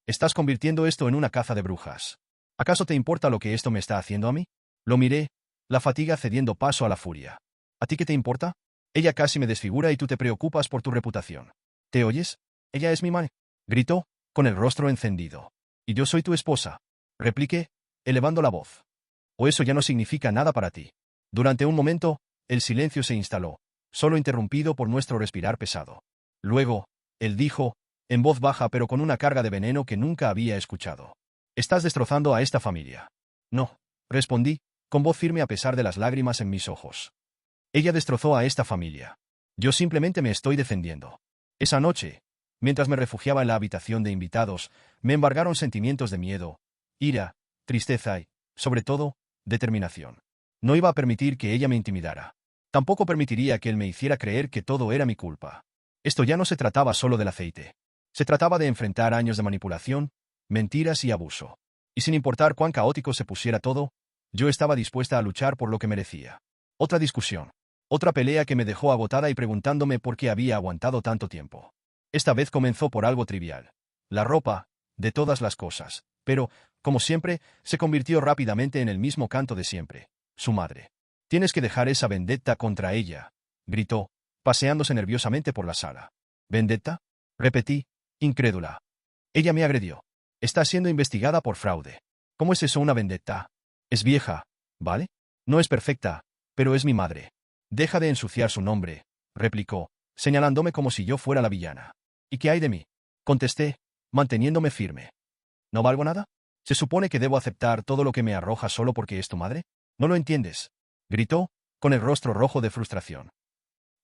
«Estás convirtiendo esto en una caza de brujas. ¿Acaso te importa lo que esto me está haciendo a mí?» Lo miré, la fatiga cediendo paso a la furia. «¿A ti qué te importa? Ella casi me desfigura y tú te preocupas por tu reputación. ¿Te oyes? Ella es mi madre», gritó, con el rostro encendido. «Y yo soy tu esposa», repliqué, elevando la voz. «O eso ya no significa nada para ti». Durante un momento, el silencio se instaló, solo interrumpido por nuestro respirar pesado. Luego, él dijo, en voz baja pero con una carga de veneno que nunca había escuchado. «Estás destrozando a esta familia». «No», respondí, con voz firme a pesar de las lágrimas en mis ojos. «Ella destrozó a esta familia. Yo simplemente me estoy defendiendo». Esa noche, mientras me refugiaba en la habitación de invitados, me embargaron sentimientos de miedo, ira, tristeza y, sobre todo, determinación. No iba a permitir que ella me intimidara. Tampoco permitiría que él me hiciera creer que todo era mi culpa. Esto ya no se trataba solo del aceite. Se trataba de enfrentar años de manipulación, mentiras y abuso. Y sin importar cuán caótico se pusiera todo, yo estaba dispuesta a luchar por lo que merecía. Otra discusión. Otra pelea que me dejó agotada y preguntándome por qué había aguantado tanto tiempo. Esta vez comenzó por algo trivial. La ropa, de todas las cosas. Pero, como siempre, se convirtió rápidamente en el mismo canto de siempre. Su madre. «Tienes que dejar esa vendetta contra ella», gritó, paseándose nerviosamente por la sala. «¿Vendetta?», repetí, incrédula. «Ella me agredió. Está siendo investigada por fraude». «¿Cómo es eso una vendetta?» «Es vieja, ¿vale? No es perfecta, pero es mi madre». «Deja de ensuciar su nombre», replicó, señalándome como si yo fuera la villana. «¿Y qué hay de mí?», contesté, manteniéndome firme. ¿No valgo nada? ¿Se supone que debo aceptar todo lo que me arroja solo porque es tu madre? «No lo entiendes», gritó, con el rostro rojo de frustración.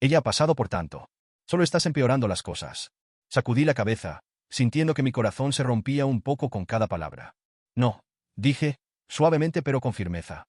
«Ella ha pasado por tanto. Solo estás empeorando las cosas». Sacudí la cabeza, sintiendo que mi corazón se rompía un poco con cada palabra. «No», dije, suavemente pero con firmeza.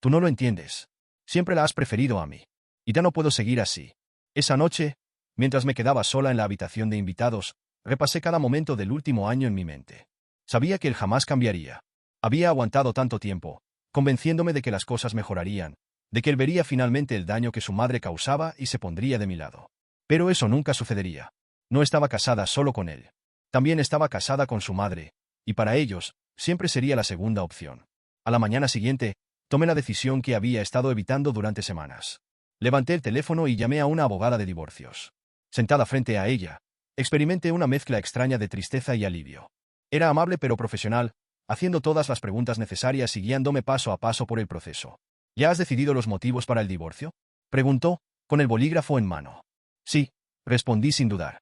«Tú no lo entiendes. Siempre la has preferido a mí. Y ya no puedo seguir así». Esa noche, mientras me quedaba sola en la habitación de invitados, repasé cada momento del último año en mi mente. Sabía que él jamás cambiaría. Había aguantado tanto tiempo, convenciéndome de que las cosas mejorarían, de que él vería finalmente el daño que su madre causaba y se pondría de mi lado. Pero eso nunca sucedería. No estaba casada solo con él. También estaba casada con su madre, y para ellos, siempre sería la segunda opción. A la mañana siguiente, tomé la decisión que había estado evitando durante semanas. Levanté el teléfono y llamé a una abogada de divorcios. Sentada frente a ella, experimenté una mezcla extraña de tristeza y alivio. Era amable pero profesional, haciendo todas las preguntas necesarias y guiándome paso a paso por el proceso. «¿Ya has decidido los motivos para el divorcio?», preguntó, con el bolígrafo en mano. «Sí», respondí sin dudar.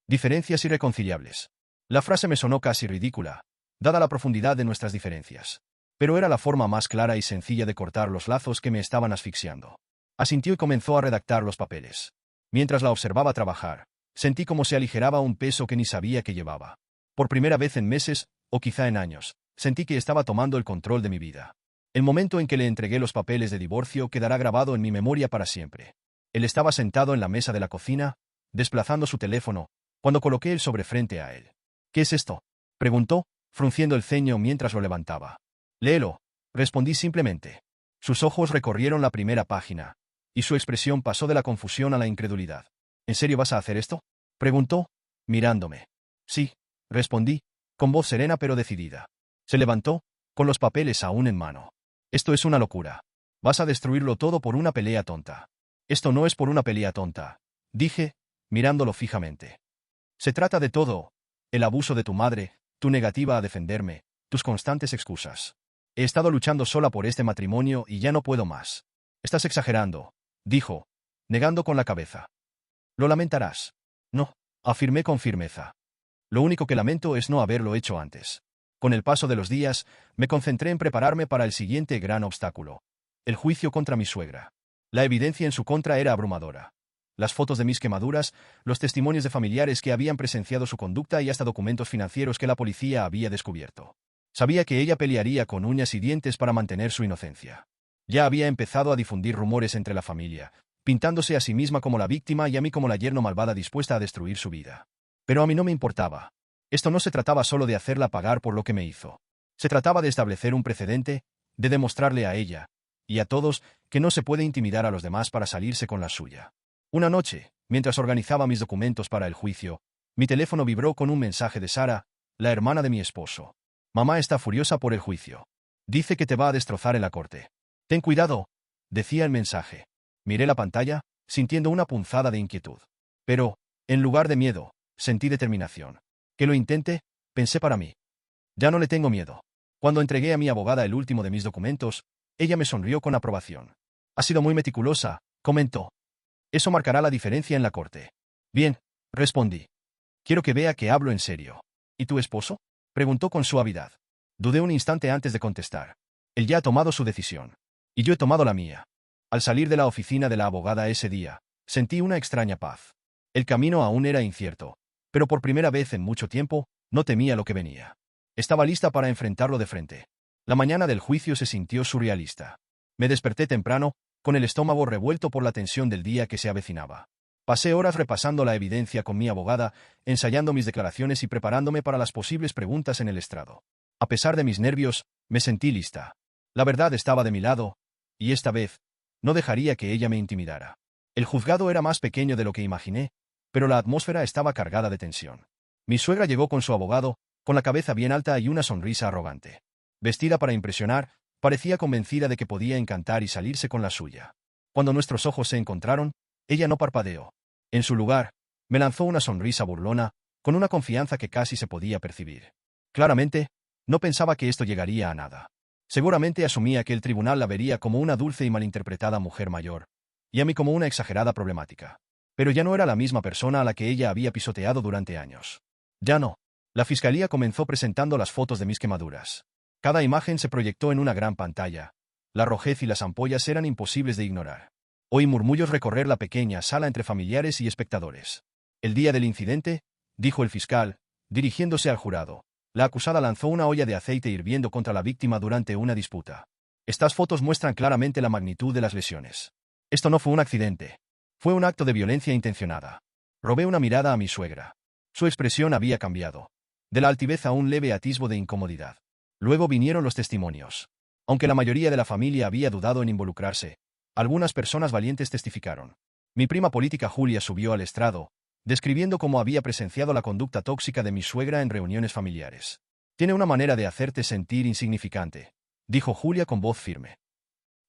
«Diferencias irreconciliables». La frase me sonó casi ridícula, dada la profundidad de nuestras diferencias. Pero era la forma más clara y sencilla de cortar los lazos que me estaban asfixiando. Asintió y comenzó a redactar los papeles. Mientras la observaba trabajar, Sentí como se aligeraba un peso que ni sabía que llevaba. Por primera vez en meses, o quizá en años, sentí que estaba tomando el control de mi vida. El momento en que le entregué los papeles de divorcio quedará grabado en mi memoria para siempre. Él estaba sentado en la mesa de la cocina, desplazando su teléfono, cuando coloqué el sobre frente a él. «¿Qué es esto?», preguntó, frunciendo el ceño mientras lo levantaba. «Léelo», respondí simplemente. Sus ojos recorrieron la primera página, y su expresión pasó de la confusión a la incredulidad. «¿En serio vas a hacer esto?», preguntó, mirándome. «Sí», respondí, con voz serena pero decidida. Se levantó, con los papeles aún en mano. «Esto es una locura. Vas a destruirlo todo por una pelea tonta». «Esto no es por una pelea tonta», dije, mirándolo fijamente. «Se trata de todo: el abuso de tu madre, tu negativa a defenderme, tus constantes excusas. He estado luchando sola por este matrimonio y ya no puedo más». «Estás exagerando», dijo, negando con la cabeza. «Lo lamentarás». «No», afirmé con firmeza. «Lo único que lamento es no haberlo hecho antes». Con el paso de los días, me concentré en prepararme para el siguiente gran obstáculo: el juicio contra mi suegra. La evidencia en su contra era abrumadora. Las fotos de mis quemaduras, los testimonios de familiares que habían presenciado su conducta y hasta documentos financieros que la policía había descubierto. Sabía que ella pelearía con uñas y dientes para mantener su inocencia. Ya había empezado a difundir rumores entre la familia, pintándose a sí misma como la víctima y a mí como la yerno malvada dispuesta a destruir su vida. Pero a mí no me importaba. Esto no se trataba solo de hacerla pagar por lo que me hizo. Se trataba de establecer un precedente, de demostrarle a ella, y a todos, que no se puede intimidar a los demás para salirse con la suya. Una noche, mientras organizaba mis documentos para el juicio, mi teléfono vibró con un mensaje de Sara, la hermana de mi esposo. «Mamá está furiosa por el juicio. Dice que te va a destrozar en la corte. Ten cuidado», decía el mensaje. Miré la pantalla, sintiendo una punzada de inquietud. Pero, en lugar de miedo, sentí determinación. «Que lo intente», pensé para mí. «Ya no le tengo miedo». Cuando entregué a mi abogada el último de mis documentos, ella me sonrió con aprobación. «Ha sido muy meticulosa», comentó. «Eso marcará la diferencia en la corte». «Bien», respondí. «Quiero que vea que hablo en serio». «¿Y tu esposo?», preguntó con suavidad. Dudé un instante antes de contestar. Él ya ha tomado su decisión. Y yo he tomado la mía. Al salir de la oficina de la abogada ese día, sentí una extraña paz. El camino aún era incierto, pero por primera vez en mucho tiempo, no temía lo que venía. Estaba lista para enfrentarlo de frente. La mañana del juicio se sintió surrealista. Me desperté temprano, con el estómago revuelto por la tensión del día que se avecinaba. Pasé horas repasando la evidencia con mi abogada, ensayando mis declaraciones y preparándome para las posibles preguntas en el estrado. A pesar de mis nervios, me sentí lista. La verdad estaba de mi lado, y esta vez, no dejaría que ella me intimidara. El juzgado era más pequeño de lo que imaginé, pero la atmósfera estaba cargada de tensión. Mi suegra llegó con su abogado, con la cabeza bien alta y una sonrisa arrogante. Vestida para impresionar, parecía convencida de que podía encantar y salirse con la suya. Cuando nuestros ojos se encontraron, ella no parpadeó. En su lugar, me lanzó una sonrisa burlona, con una confianza que casi se podía percibir. Claramente, no pensaba que esto llegaría a nada. Seguramente asumía que el tribunal la vería como una dulce y malinterpretada mujer mayor, y a mí como una exagerada problemática. Pero ya no era la misma persona a la que ella había pisoteado durante años. Ya no. La fiscalía comenzó presentando las fotos de mis quemaduras. Cada imagen se proyectó en una gran pantalla. La rojez y las ampollas eran imposibles de ignorar. Oí murmullos recorrer la pequeña sala entre familiares y espectadores. «El día del incidente», dijo el fiscal, dirigiéndose al jurado, la acusada lanzó una olla de aceite hirviendo contra la víctima durante una disputa. «Estas fotos muestran claramente la magnitud de las lesiones. Esto no fue un accidente. Fue un acto de violencia intencionada». Robé una mirada a mi suegra. Su expresión había cambiado. De la altivez a un leve atisbo de incomodidad. Luego vinieron los testimonios. Aunque la mayoría de la familia había dudado en involucrarse, algunas personas valientes testificaron. Mi prima política Julia subió al estrado, describiendo cómo había presenciado la conducta tóxica de mi suegra en reuniones familiares. «Tiene una manera de hacerte sentir insignificante», dijo Julia con voz firme.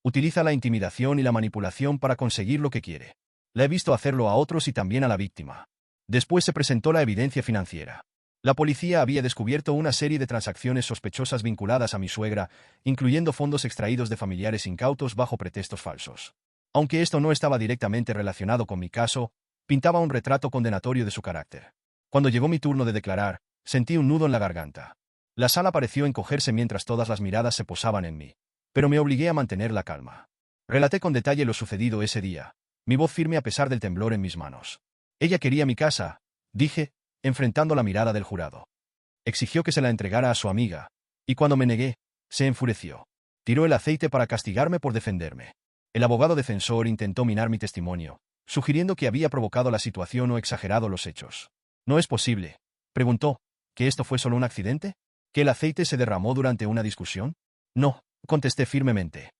«Utiliza la intimidación y la manipulación para conseguir lo que quiere. La he visto hacerlo a otros y también a la víctima». Después se presentó la evidencia financiera. La policía había descubierto una serie de transacciones sospechosas vinculadas a mi suegra, incluyendo fondos extraídos de familiares incautos bajo pretextos falsos. Aunque esto no estaba directamente relacionado con mi caso, pintaba un retrato condenatorio de su carácter. Cuando llegó mi turno de declarar, sentí un nudo en la garganta. La sala pareció encogerse mientras todas las miradas se posaban en mí, pero me obligué a mantener la calma. Relaté con detalle lo sucedido ese día, mi voz firme a pesar del temblor en mis manos. Ella quería mi casa, dije, enfrentando la mirada del jurado. Exigió que se la entregara a su amiga, y cuando me negué, se enfureció. Tiró el aceite para castigarme por defenderme. El abogado defensor intentó minar mi testimonio, sugiriendo que había provocado la situación o exagerado los hechos. ¿No es posible?, preguntó, ¿que esto fue solo un accidente? ¿Que el aceite se derramó durante una discusión? No, contesté firmemente.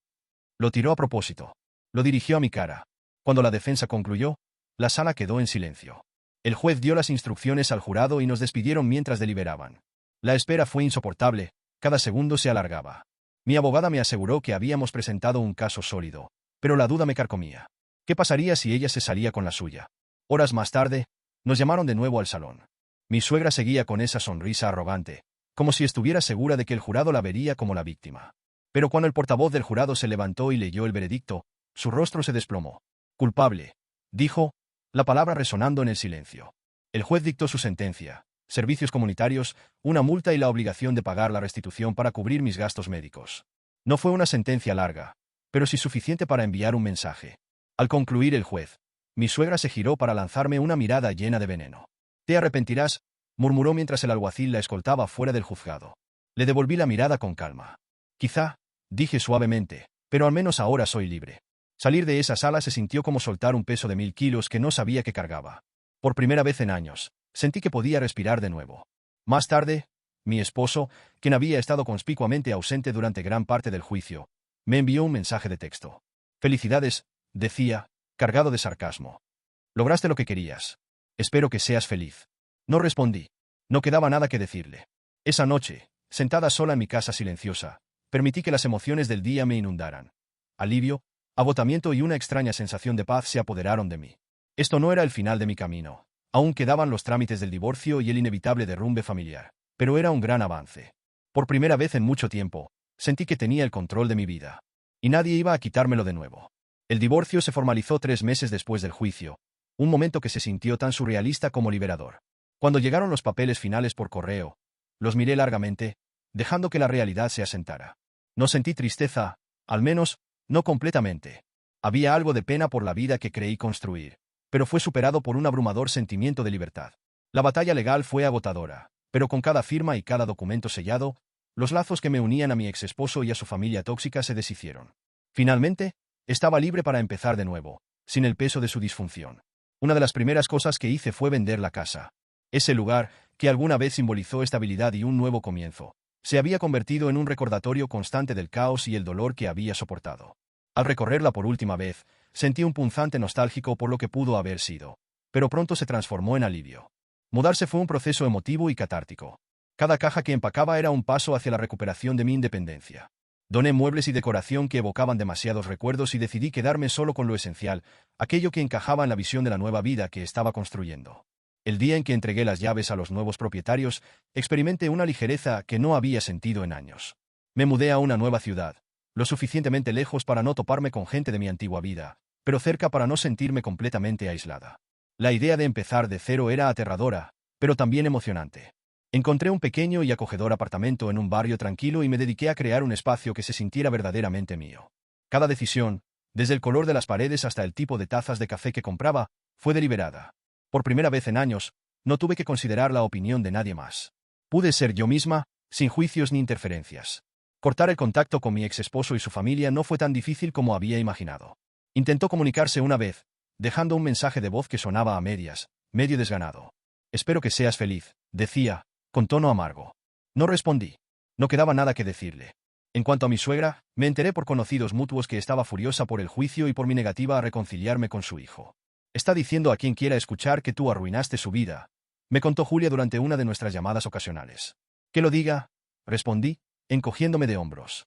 Lo tiró a propósito. Lo dirigió a mi cara. Cuando la defensa concluyó, la sala quedó en silencio. El juez dio las instrucciones al jurado y nos despidieron mientras deliberaban. La espera fue insoportable, cada segundo se alargaba. Mi abogada me aseguró que habíamos presentado un caso sólido, pero la duda me carcomía. ¿Qué pasaría si ella se salía con la suya? Horas más tarde, nos llamaron de nuevo al salón. Mi suegra seguía con esa sonrisa arrogante, como si estuviera segura de que el jurado la vería como la víctima. Pero cuando el portavoz del jurado se levantó y leyó el veredicto, su rostro se desplomó. Culpable, dijo, la palabra resonando en el silencio. El juez dictó su sentencia: servicios comunitarios, una multa y la obligación de pagar la restitución para cubrir mis gastos médicos. No fue una sentencia larga, pero sí suficiente para enviar un mensaje. Al concluir el juez, mi suegra se giró para lanzarme una mirada llena de veneno. «Te arrepentirás», murmuró mientras el alguacil la escoltaba fuera del juzgado. Le devolví la mirada con calma. «Quizá», dije suavemente, «pero al menos ahora soy libre». Salir de esa sala se sintió como soltar un peso de 1000 kilos que no sabía que cargaba. Por primera vez en años, sentí que podía respirar de nuevo. Más tarde, mi esposo, quien había estado conspicuamente ausente durante gran parte del juicio, me envió un mensaje de texto. «Felicidades», decía, cargado de sarcasmo. «Lograste lo que querías. Espero que seas feliz». No respondí. No quedaba nada que decirle. Esa noche, sentada sola en mi casa silenciosa, permití que las emociones del día me inundaran. Alivio, agotamiento y una extraña sensación de paz se apoderaron de mí. Esto no era el final de mi camino. Aún quedaban los trámites del divorcio y el inevitable derrumbe familiar, pero era un gran avance. Por primera vez en mucho tiempo, sentí que tenía el control de mi vida. Y nadie iba a quitármelo de nuevo. El divorcio se formalizó 3 meses después del juicio, un momento que se sintió tan surrealista como liberador. Cuando llegaron los papeles finales por correo, los miré largamente, dejando que la realidad se asentara. No sentí tristeza, al menos, no completamente. Había algo de pena por la vida que creí construir, pero fue superado por un abrumador sentimiento de libertad. La batalla legal fue agotadora, pero con cada firma y cada documento sellado, los lazos que me unían a mi exesposo y a su familia tóxica se deshicieron. Finalmente, estaba libre para empezar de nuevo, sin el peso de su disfunción. Una de las primeras cosas que hice fue vender la casa. Ese lugar, que alguna vez simbolizó estabilidad y un nuevo comienzo, se había convertido en un recordatorio constante del caos y el dolor que había soportado. Al recorrerla por última vez, sentí un punzante nostálgico por lo que pudo haber sido, pero pronto se transformó en alivio. Mudarse fue un proceso emotivo y catártico. Cada caja que empacaba era un paso hacia la recuperación de mi independencia. Doné muebles y decoración que evocaban demasiados recuerdos y decidí quedarme solo con lo esencial, aquello que encajaba en la visión de la nueva vida que estaba construyendo. El día en que entregué las llaves a los nuevos propietarios, experimenté una ligereza que no había sentido en años. Me mudé a una nueva ciudad, lo suficientemente lejos para no toparme con gente de mi antigua vida, pero cerca para no sentirme completamente aislada. La idea de empezar de cero era aterradora, pero también emocionante. Encontré un pequeño y acogedor apartamento en un barrio tranquilo y me dediqué a crear un espacio que se sintiera verdaderamente mío. Cada decisión, desde el color de las paredes hasta el tipo de tazas de café que compraba, fue deliberada. Por primera vez en años, no tuve que considerar la opinión de nadie más. Pude ser yo misma, sin juicios ni interferencias. Cortar el contacto con mi exesposo y su familia no fue tan difícil como había imaginado. Intentó comunicarse una vez, dejando un mensaje de voz que sonaba a medias, medio desganado. «Espero que seas feliz», decía, con tono amargo. No respondí. No quedaba nada que decirle. En cuanto a mi suegra, me enteré por conocidos mutuos que estaba furiosa por el juicio y por mi negativa a reconciliarme con su hijo. «Está diciendo a quien quiera escuchar que tú arruinaste su vida», me contó Julia durante una de nuestras llamadas ocasionales. «Que lo diga», respondí, encogiéndome de hombros.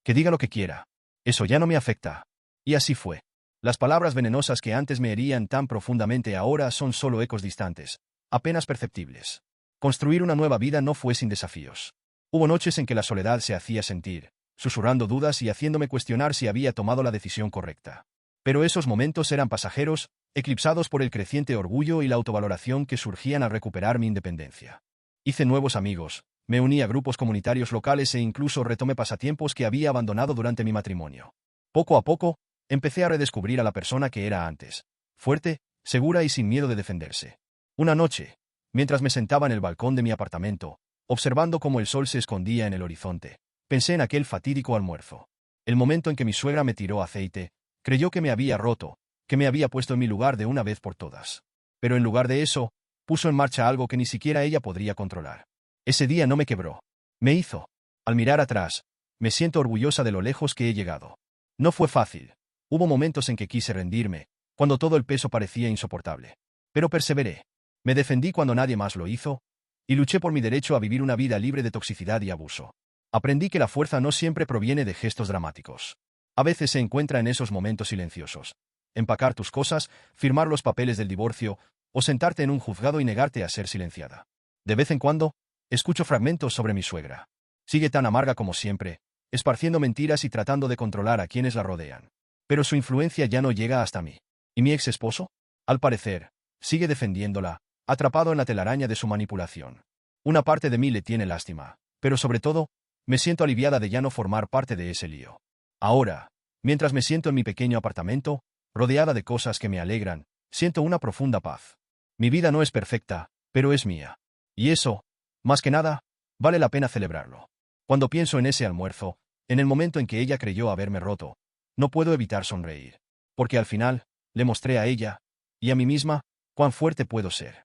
«Que diga lo que quiera. Eso ya no me afecta». Y así fue. Las palabras venenosas que antes me herían tan profundamente ahora son solo ecos distantes, apenas perceptibles. Construir una nueva vida no fue sin desafíos. Hubo noches en que la soledad se hacía sentir, susurrando dudas y haciéndome cuestionar si había tomado la decisión correcta. Pero esos momentos eran pasajeros, eclipsados por el creciente orgullo y la autovaloración que surgían al recuperar mi independencia. Hice nuevos amigos, me uní a grupos comunitarios locales e incluso retomé pasatiempos que había abandonado durante mi matrimonio. Poco a poco, empecé a redescubrir a la persona que era antes, fuerte, segura y sin miedo de defenderse. Una noche, mientras me sentaba en el balcón de mi apartamento, observando cómo el sol se escondía en el horizonte, pensé en aquel fatídico almuerzo. El momento en que mi suegra me tiró aceite, creyó que me había roto, que me había puesto en mi lugar de una vez por todas. Pero en lugar de eso, puso en marcha algo que ni siquiera ella podría controlar. Ese día no me quebró. Me hizo. Al mirar atrás, me siento orgullosa de lo lejos que he llegado. No fue fácil. Hubo momentos en que quise rendirme, cuando todo el peso parecía insoportable. Pero perseveré. Me defendí cuando nadie más lo hizo, y luché por mi derecho a vivir una vida libre de toxicidad y abuso. Aprendí que la fuerza no siempre proviene de gestos dramáticos. A veces se encuentra en esos momentos silenciosos. Empacar tus cosas, firmar los papeles del divorcio, o sentarte en un juzgado y negarte a ser silenciada. De vez en cuando, escucho fragmentos sobre mi suegra. Sigue tan amarga como siempre, esparciendo mentiras y tratando de controlar a quienes la rodean. Pero su influencia ya no llega hasta mí. ¿Y mi ex esposo? Al parecer, sigue defendiéndola, atrapado en la telaraña de su manipulación. Una parte de mí le tiene lástima, pero sobre todo, me siento aliviada de ya no formar parte de ese lío. Ahora, mientras me siento en mi pequeño apartamento, rodeada de cosas que me alegran, siento una profunda paz. Mi vida no es perfecta, pero es mía. Y eso, más que nada, vale la pena celebrarlo. Cuando pienso en ese almuerzo, en el momento en que ella creyó haberme roto, no puedo evitar sonreír. Porque al final, le mostré a ella, y a mí misma, cuán fuerte puedo ser.